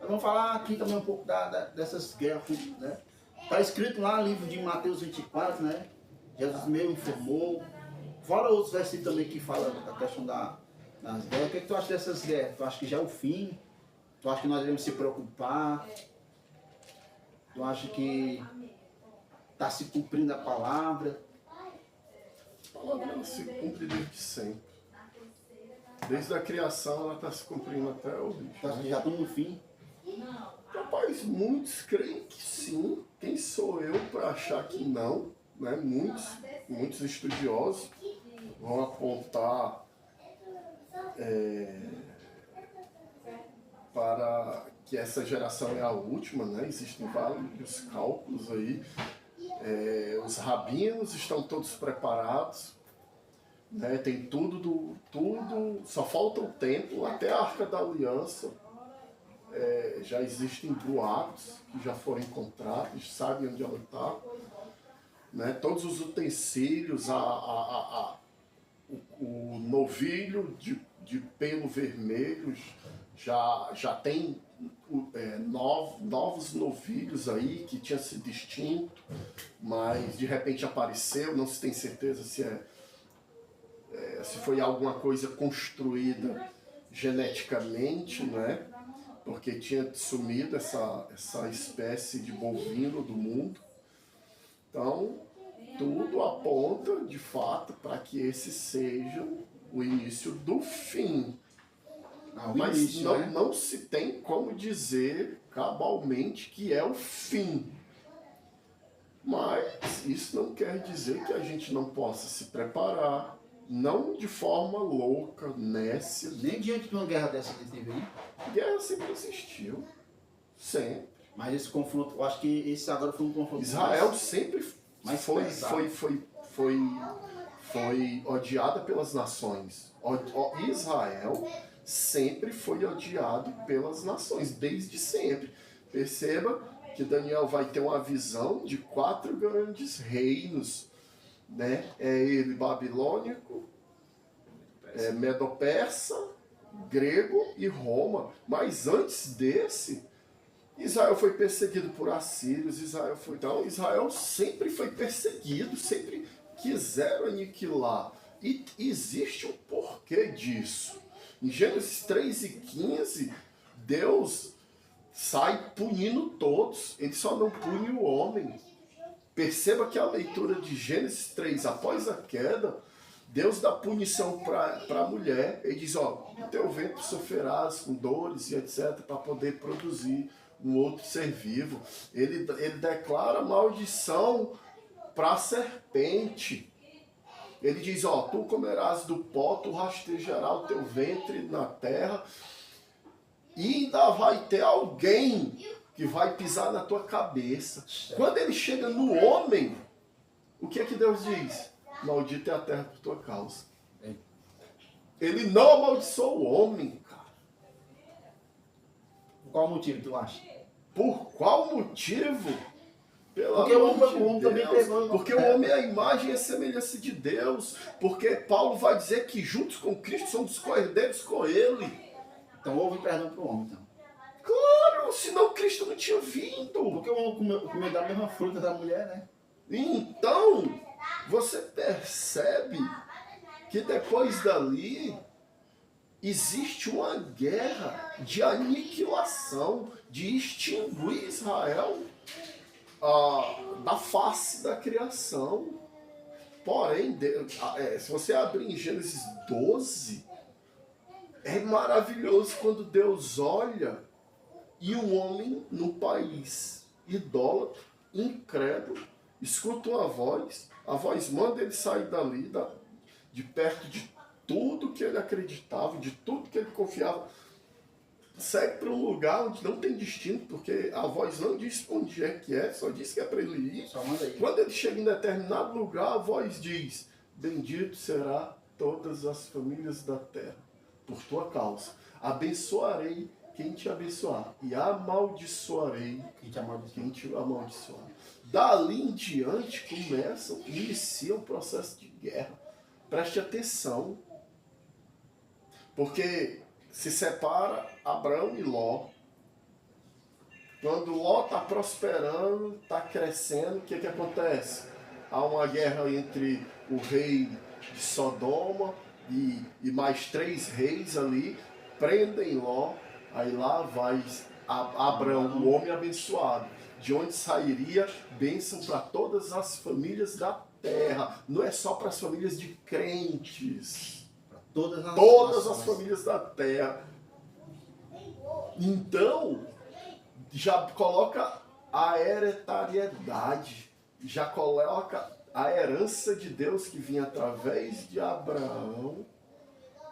Vamos falar aqui também um pouco dessas guerras, né? Está escrito lá no livro de Mateus 24, né? Jesus mesmo informou. Fora outros versículos também que falam da questão das guerras. O que, é que tu acha dessas guerras? Tu acha que já é o fim? Tu acha que nós devemos se preocupar? Tu acha que está se cumprindo a palavra? A palavra se cumpre desde sempre. Desde a criação ela está se cumprindo até hoje. Tu acha que já estamos no fim? Rapaz, muitos creem que sim. Quem sou eu para achar que não? Né? Muitos estudiosos vão apontar para que essa geração é a última, né? Existem vários cálculos aí. Os rabinos estão todos preparados, né? Tem tudo, só falta o templo, até a Arca da Aliança. Já existem boatos que já foram encontrados, sabem onde ela está. Né? Todos os utensílios, o novilho de pelo vermelho, já tem novos novilhos aí que tinha sido extinto, mas de repente apareceu, não se tem certeza se foi alguma coisa construída geneticamente, né? Porque tinha sumido essa espécie de bovino do mundo. Então, tudo aponta, de fato, para que esse seja o início do fim. Mas início, né? não se tem como dizer cabalmente que é o fim. Mas isso não quer dizer que a gente não possa se preparar, não de forma louca, nécia. Nem diante de uma guerra desse nível aí. Guerra sempre existiu. Sempre. Mas esse confronto, eu acho que esse agora foi um confronto. Israel sempre foi odiada pelas nações. Israel sempre foi odiado pelas nações, desde sempre. Perceba que Daniel vai ter uma visão de 4 grandes reinos. Né? Ele babilônico, medo-persa, grego e Roma. Mas antes desse, Israel foi perseguido por assírios. Israel sempre foi perseguido, sempre quiseram aniquilar. E existe um porquê disso. Em Gênesis 3:15, Deus sai punindo todos. Ele só não pune o homem. Perceba que a leitura de Gênesis 3, após a queda, Deus dá punição para a mulher. Ele diz, do teu ventre sofrerás com dores e etc. para poder produzir um outro ser vivo. Ele declara maldição para a serpente. Ele diz, tu comerás do pó, tu rastejarás o teu ventre na terra, e ainda vai ter alguém que vai pisar na tua cabeça. Quando ele chega no homem, o que é que Deus diz? Maldita é a terra por tua causa. Ele não amaldiçoou o homem, cara. Por qual motivo tu acha? Por qual motivo? Porque o homem também pegou. Porque o homem é a imagem e a semelhança de Deus. Porque Paulo vai dizer que juntos com Cristo somos co-herdeiros com Ele. Então houve perdão para o homem, então. Claro, senão Cristo não tinha vindo. Porque o homem comeu da mesma fruta da mulher, né? Então, você percebe que depois dali existe uma guerra de aniquilação, de extinguir Israel da face da criação. Porém, se você abrir em Gênesis 12, é maravilhoso quando Deus olha e um homem no país idólatra, incrédulo, escuta uma voz, a voz manda ele sair dali, de perto de tudo que ele acreditava, de tudo que ele confiava, segue para um lugar onde não tem destino, porque a voz não diz onde é, só diz que é para ele ir. Só manda aí. Quando ele chega em determinado lugar, a voz diz, bendito será todas as famílias da terra, por tua causa. Abençoarei quem te abençoar, e amaldiçoarei quem te amaldiçoar. Dali em diante inicia um processo de guerra. Preste atenção, porque se separa Abraão e Ló. Quando Ló está prosperando, está crescendo, o que acontece? Há uma guerra entre o rei de Sodoma e mais 3 reis ali, prendem Ló, aí lá vai Abraão, o homem abençoado, de onde sairia bênção para todas as famílias da terra, não é só para as famílias de crentes, Todas as famílias da terra. Então, já coloca a hereditariedade, já coloca a herança de Deus que vinha através de Abraão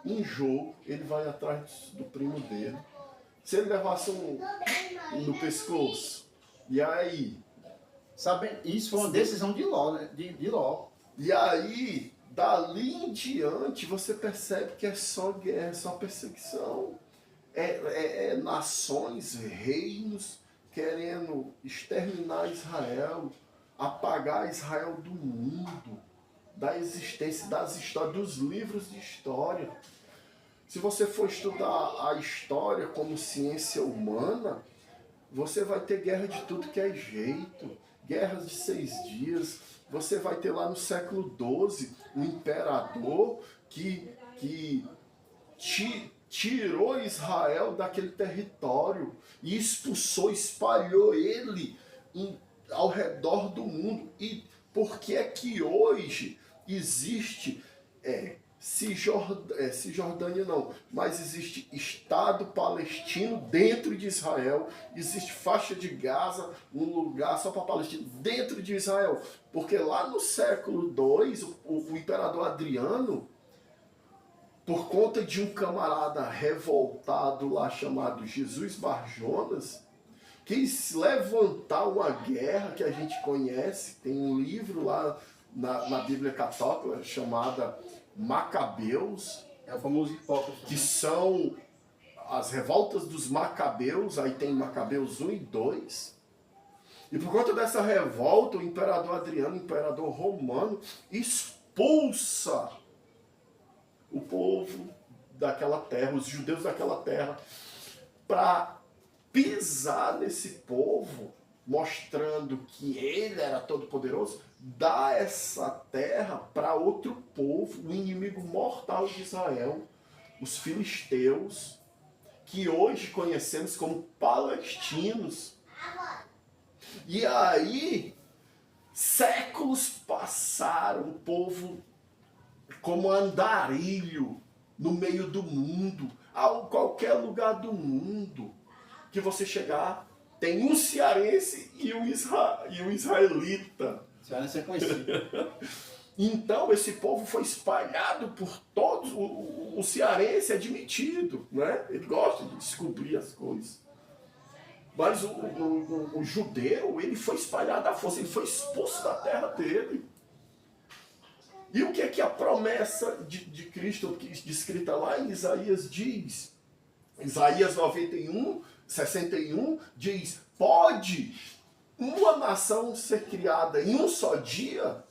em jogo. Ele vai atrás do primo dele. Se ele levasse no pescoço, e aí? Sabe, isso foi uma decisão de Ló, né? De Ló. E aí, dali em diante, você percebe que é só guerra, é só perseguição. É nações, reinos querendo exterminar Israel, apagar Israel do mundo, da existência, das histórias, dos livros de história. Se você for estudar a história como ciência humana, você vai ter guerra de tudo que é jeito, guerras de 6 dias. Você vai ter lá no século XII um imperador que tirou Israel daquele território e expulsou, espalhou ele ao redor do mundo. E por que é que hoje existe Cisjordânia não, mas existe Estado palestino dentro de Israel, existe faixa de Gaza, um lugar só para palestinos dentro de Israel, porque lá no século II, o imperador Adriano, por conta de um camarada revoltado lá chamado Jesus Bar Jonas, quis levantar uma guerra que a gente conhece. Tem um livro lá na Bíblia Católica chamada Macabeus. É o famoso hipócrita. Que são as revoltas dos Macabeus. Aí tem Macabeus 1 e 2. E por conta dessa revolta, o imperador Adriano, imperador romano, expulsa o povo daquela terra, os judeus daquela terra, para pisar nesse povo, mostrando que ele era todo poderoso, dá essa terra para outro povo, o inimigo mortal de Israel, os filisteus, que hoje conhecemos como palestinos. E aí, séculos passaram, o povo como andarilho no meio do mundo, a qualquer lugar do mundo que você chegar, tem um cearense e um israelita. Cearense é conhecido. Então esse povo foi espalhado por todos. O cearense é admitido, né? Ele gosta de descobrir as coisas. Mas o judeu, ele foi espalhado à força, ele foi expulso da terra dele. E o que é que a promessa de Cristo, descrita lá em Isaías, diz? Isaías 91, 61 diz: pode uma nação ser criada em um só dia?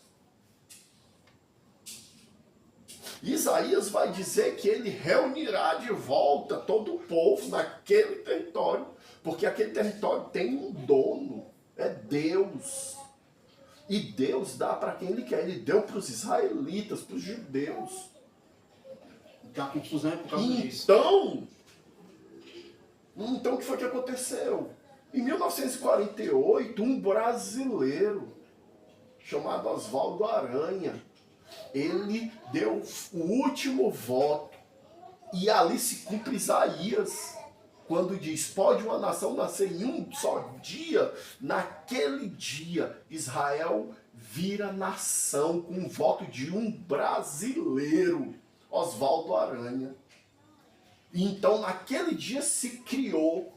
Isaías vai dizer que ele reunirá de volta todo o povo naquele território, porque aquele território tem um dono, é Deus. E Deus dá para quem Ele quer. Ele deu para os israelitas, para os judeus. A confusão é por causa disso. Então o que foi que aconteceu? Em 1948, um brasileiro chamado Oswaldo Aranha, ele deu o último voto. E ali se cumpre Isaías, quando diz: pode uma nação nascer em um só dia? Naquele dia, Israel vira nação com o voto de um brasileiro, Oswaldo Aranha. Então, naquele dia se criou,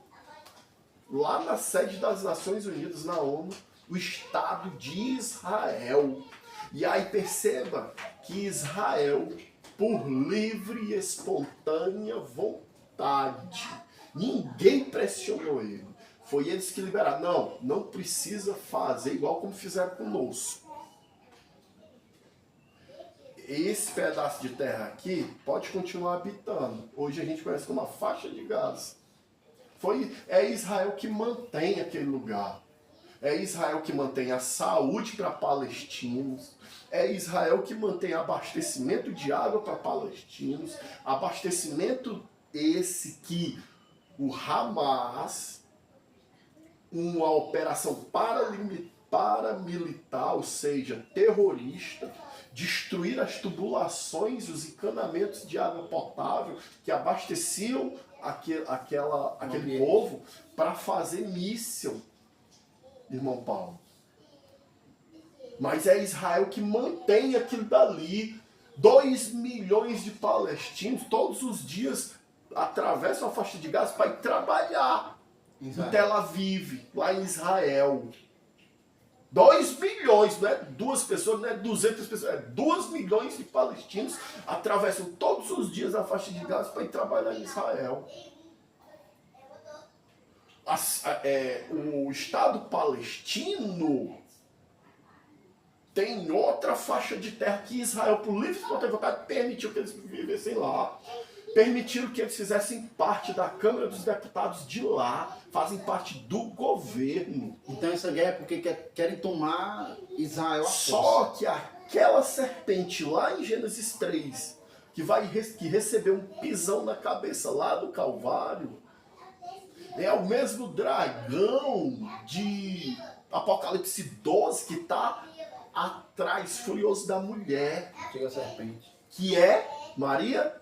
lá na sede das Nações Unidas, na ONU, o Estado de Israel. E aí perceba que Israel, por livre e espontânea vontade, ninguém pressionou ele. Foi eles que liberaram. Não precisa fazer igual como fizeram conosco. Esse pedaço de terra aqui pode continuar habitando. Hoje a gente conhece como a faixa de Gaza. É Israel que mantém aquele lugar. É Israel que mantém a saúde para palestinos. É Israel que mantém abastecimento de água para palestinos. Abastecimento esse que o Hamas, uma operação paramilitar, ou seja, terrorista, destruir as tubulações, os encanamentos de água potável que abasteciam aquele povo para fazer míssil, irmão Paulo. Mas é Israel que mantém aquilo dali. 2 milhões de palestinos todos os dias atravessam a faixa de Gaza para ir trabalhar em Tel Aviv, lá em Israel. 2 milhões, não é 2 pessoas, não é 200 pessoas, é 2 milhões de palestinos atravessam todos os dias a faixa de Gaza para ir trabalhar em Israel. O Estado palestino tem outra faixa de terra que Israel, por livre e espontânea vontade, permitiu que eles vivessem lá. Permitiram que eles fizessem parte da Câmara dos Deputados de lá, fazem parte do governo. Então essa guerra é porque querem tomar Israel à força. Só que aquela serpente lá em Gênesis 3, que recebeu um pisão na cabeça lá do Calvário, é o mesmo dragão de Apocalipse 12 que está atrás, furioso da mulher. Chega a serpente. Que é Maria?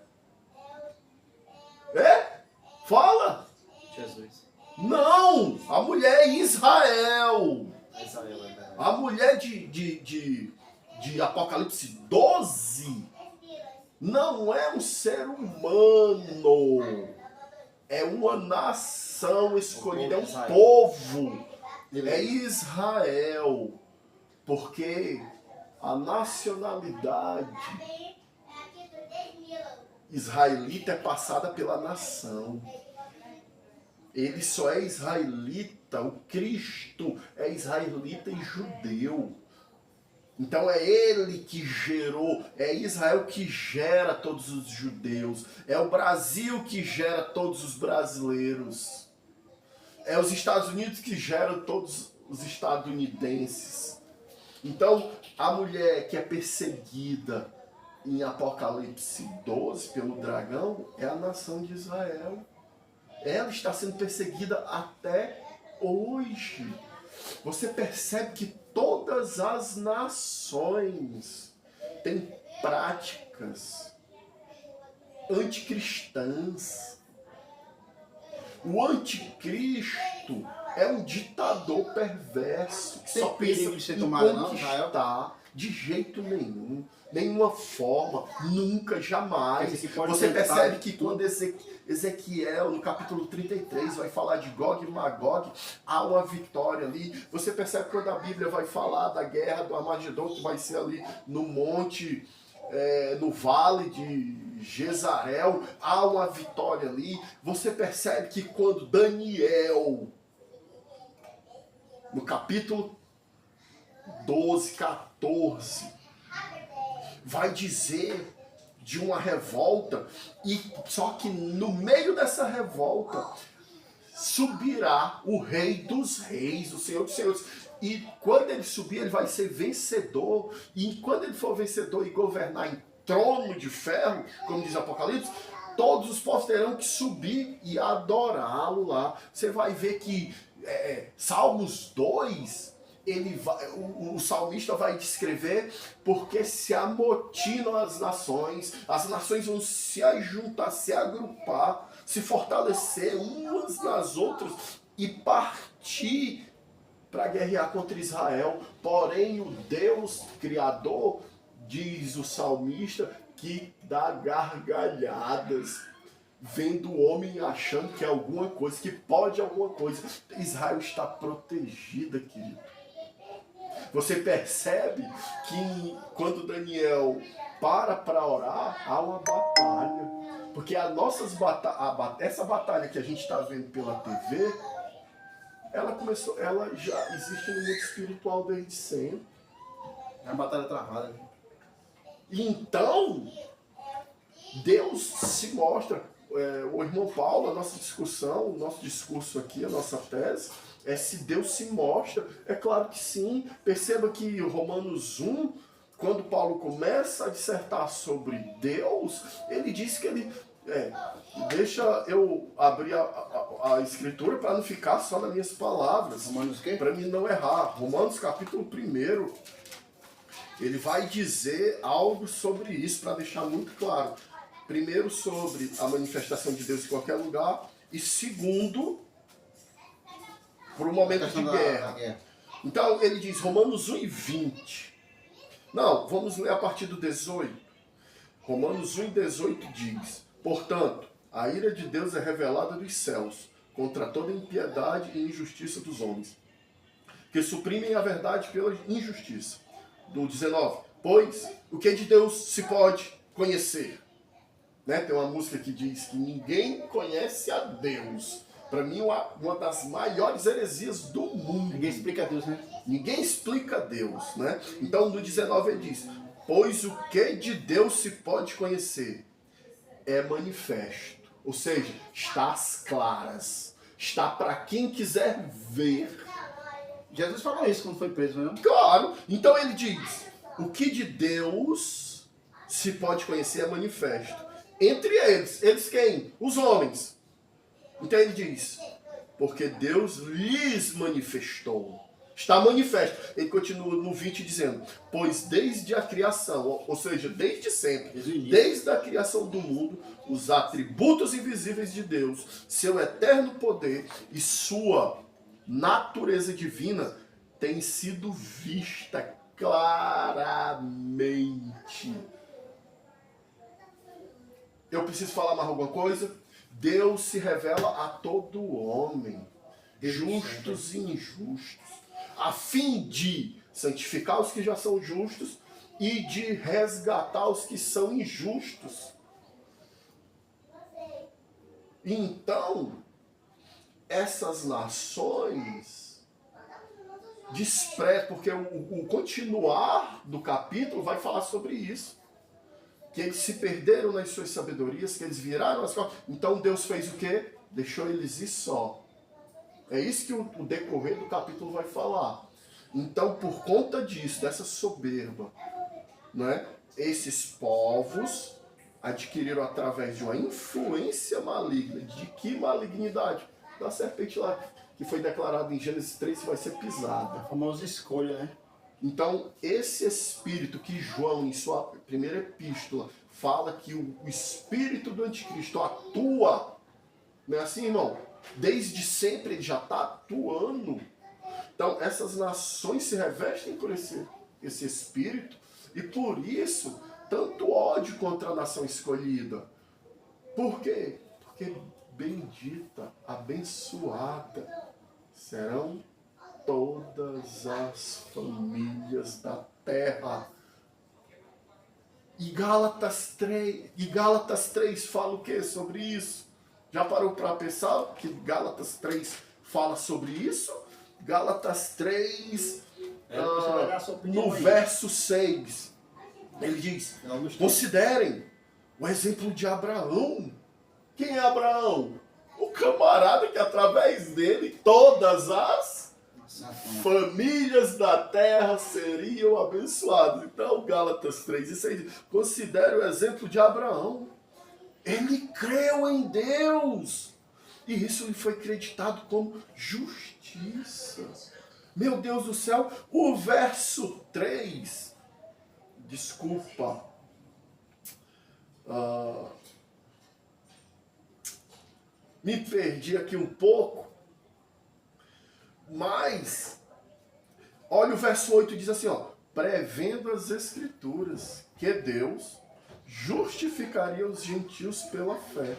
É? Fala! Jesus. Não! A mulher é Israel. Israel, é verdade. A mulher de Apocalipse 12 não é um ser humano. É uma nação escolhida, é um povo. É Israel. Porque a nacionalidade israelita é passada pela nação. Ele só é israelita, o Cristo é israelita e judeu. Então é ele que gerou, é Israel que gera todos os judeus, é o Brasil que gera todos os brasileiros, é os Estados Unidos que geram todos os estadunidenses. Então a mulher que é perseguida em Apocalipse 12 pelo dragão é a nação de Israel. Ela está sendo perseguida até hoje. Você percebe que todas as nações têm práticas anticristãs. O anticristo é um ditador perverso que só pensa em conquistar. De jeito nenhum, nenhuma forma, nunca, jamais. Você percebe que quando Ezequiel, no capítulo 33, vai falar de Gog e Magog, há uma vitória ali. Você percebe quando a Bíblia vai falar da guerra do Armagedon, que vai ser ali no monte, no vale de Jezarel, há uma vitória ali. Você percebe que quando Daniel, no capítulo 12, 14, vai dizer de uma revolta, e só que no meio dessa revolta subirá o Rei dos Reis, o Senhor dos Senhores. E quando ele subir, ele vai ser vencedor. E quando ele for vencedor e governar em trono de ferro, como diz Apocalipse, todos os povos terão que subir e adorá-lo lá. Você vai ver que Salmos 2... o salmista vai descrever porque se amotinam as nações vão se ajuntar, se agrupar, se fortalecer umas nas outras e partir para guerrear contra Israel. Porém, o Deus Criador, diz o salmista, que dá gargalhadas, vendo o homem achando que é alguma coisa, que pode alguma coisa. Israel está protegida, querido. Você percebe que quando Daniel para orar, há uma batalha. Porque essa batalha que a gente está vendo pela TV, ela já existe no mundo espiritual desde sempre. É uma batalha travada. Então, Deus se mostra. o irmão Paulo, a nossa discussão, o nosso discurso aqui, a nossa tese, é se Deus se mostra. É claro que sim. Perceba que Romanos 1, quando Paulo começa a dissertar sobre Deus, ele diz que ele... deixa eu abrir a escritura para não ficar só nas minhas palavras. Romanos o quê? Para mim não errar. Romanos capítulo 1, ele vai dizer algo sobre isso, para deixar muito claro. Primeiro, sobre a manifestação de Deus em qualquer lugar. E segundo, por um momento de guerra. Então, ele diz, Romanos 1:20. Não, vamos ler a partir do 18. Romanos 1:18 diz, portanto, a ira de Deus é revelada dos céus, contra toda impiedade e injustiça dos homens, que suprimem a verdade pela injustiça. Do 19, pois o que de Deus se pode conhecer? Né? Tem uma música que diz que ninguém conhece a Deus. Para mim, uma das maiores heresias do mundo. Ninguém explica Deus, né? Ninguém explica Deus, né? Então, no 19 ele diz, pois o que de Deus se pode conhecer é manifesto. Ou seja, está às claras. Está para quem quiser ver. Jesus falou isso quando foi preso, não é? Claro. Então ele diz, o que de Deus se pode conhecer é manifesto. Entre eles quem? Os homens. Então ele diz, porque Deus lhes manifestou. Está manifesto. Ele continua no 20 dizendo, pois desde a criação, ou seja, desde sempre, desde a criação do mundo, os atributos invisíveis de Deus, seu eterno poder e sua natureza divina têm sido vista claramente. Eu preciso falar mais alguma coisa? Deus se revela a todo homem, justos e injustos, a fim de santificar os que já são justos e de resgatar os que são injustos. Então, essas nações desprezam, porque o continuar do capítulo vai falar sobre isso. Que eles se perderam nas suas sabedorias, que eles viraram as costas. Então Deus fez o quê? Deixou eles ir só. É isso que o decorrer do capítulo vai falar. Então, por conta disso, dessa soberba, né, esses povos adquiriram através de uma influência maligna. De que malignidade? Da serpente lá, que foi declarado em Gênesis 3 que vai ser pisada. A famosa escolha, né? Então, esse espírito que João, em sua primeira epístola, fala que o espírito do anticristo atua, não é assim, irmão? Desde sempre ele já está atuando. Então, essas nações se revestem por esse espírito, e por isso, tanto ódio contra a nação escolhida. Por quê? Porque bendita, abençoada serão todas as famílias da terra. E Gálatas 3 fala o que sobre isso? Já parou para pensar que Gálatas 3 fala sobre isso? Gálatas 3, no verso 6, ele diz, considerem o exemplo de Abraão. Quem é Abraão? O camarada que através dele todas as famílias da terra seriam abençoadas. Então, Gálatas 3 e 6, considere o exemplo de Abraão. Ele creu em Deus, e isso lhe foi creditado como justiça. Meu Deus do céu, o verso 3, desculpa, me perdi aqui um pouco, mas, olha o verso 8, diz assim, ó, prevendo as escrituras, que Deus justificaria os gentios pela fé,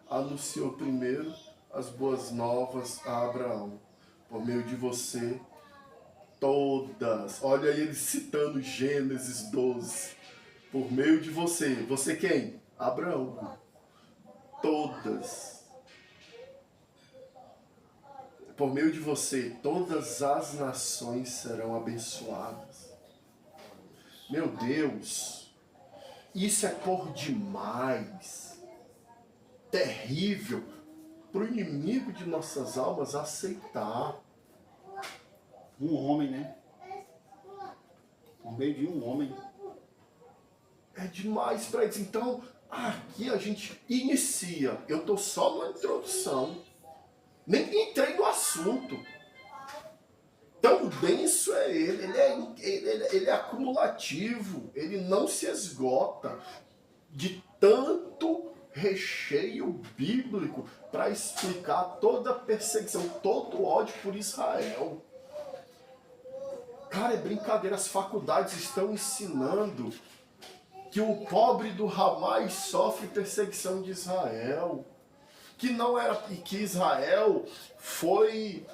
anunciou primeiro as boas novas a Abraão, por meio de você, todas, olha aí ele citando Gênesis 12, por meio de você quem? Abraão, todas, por meio de você, todas as nações serão abençoadas. Meu Deus, isso é por demais. terrível para o inimigo de nossas almas aceitar. Um homem, né? Por meio de um homem. É demais para eles. Então, aqui a gente inicia. Eu estou só na introdução. Nem entrei no assunto. Tão denso é ele. Ele é acumulativo. Ele não se esgota de tanto recheio bíblico para explicar toda a perseguição, todo o ódio por Israel. Cara, é brincadeira. As faculdades estão ensinando que o pobre do Hamas sofre perseguição de Israel, que não era, e que Israel foi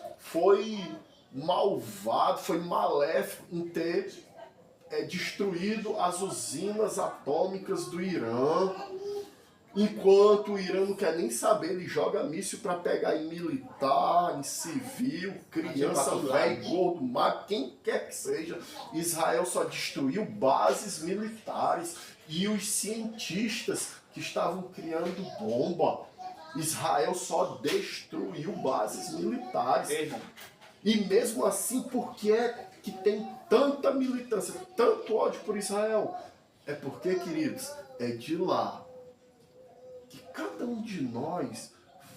malvado, foi maléfico em ter destruído as usinas atômicas do Irã, enquanto o Irã não quer nem saber, ele joga míssil para pegar em militar, em civil, criança, velho, gordo, magro, quem quer que seja. Israel só destruiu bases militares e os cientistas que estavam criando bomba. Israel só destruiu bases militares. E mesmo assim, por que é que tem tanta militância, tanto ódio por Israel? É porque, queridos, é de lá que cada um de nós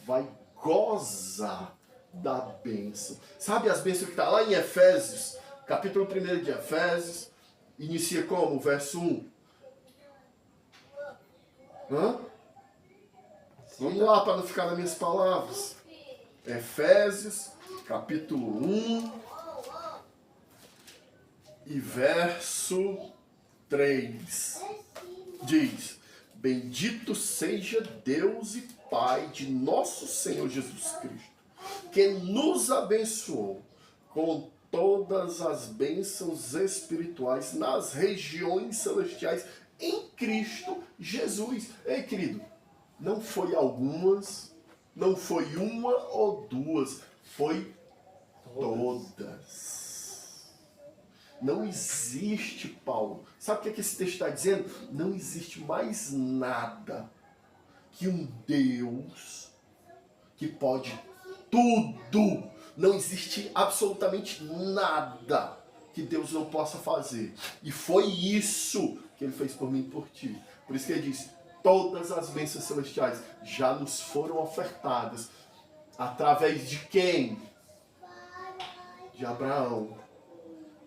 vai gozar da bênção. Sabe as bênçãos que está lá em Efésios, capítulo 1 de Efésios, inicia como? Verso 1. Vamos lá para não ficar nas minhas palavras. Efésios, capítulo 1 e verso 3. Diz: Bendito seja Deus e Pai de nosso Senhor Jesus Cristo, que nos abençoou com todas as bênçãos espirituais nas regiões celestiais em Cristo Jesus. Ei, querido, não foi algumas, não foi uma ou duas, foi todas. Não existe, Paulo. Sabe o que esse texto está dizendo? Não existe mais nada que um Deus que pode tudo. Não existe absolutamente nada que Deus não possa fazer. E foi isso que ele fez por mim e por ti. Por isso que ele disse: todas as bênçãos celestiais já nos foram ofertadas. Através de quem? De Abraão.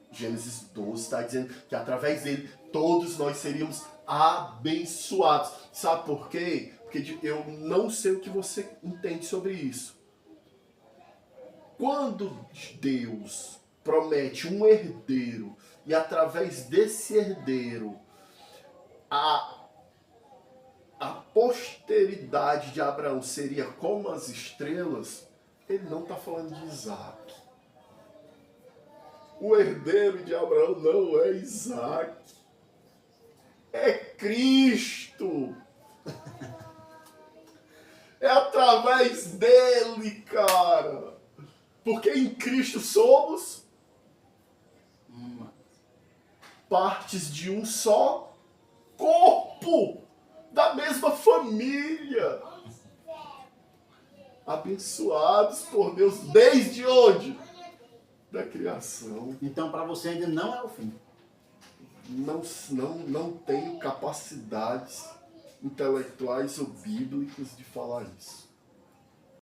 Gênesis 12 está dizendo que através dele todos nós seríamos abençoados. Sabe por quê? Porque eu não sei o que você entende sobre isso. Quando Deus promete um herdeiro e através desse herdeiro a posteridade de Abraão seria como as estrelas, ele não está falando de Isaac. O herdeiro de Abraão não é Isaac, é Cristo. É através dele, cara. Porque em Cristo somos partes de um só corpo, da mesma família. Abençoados por Deus desde onde? Da criação. Então, para você ainda não é o fim. Não tenho capacidades intelectuais ou bíblicas de falar isso.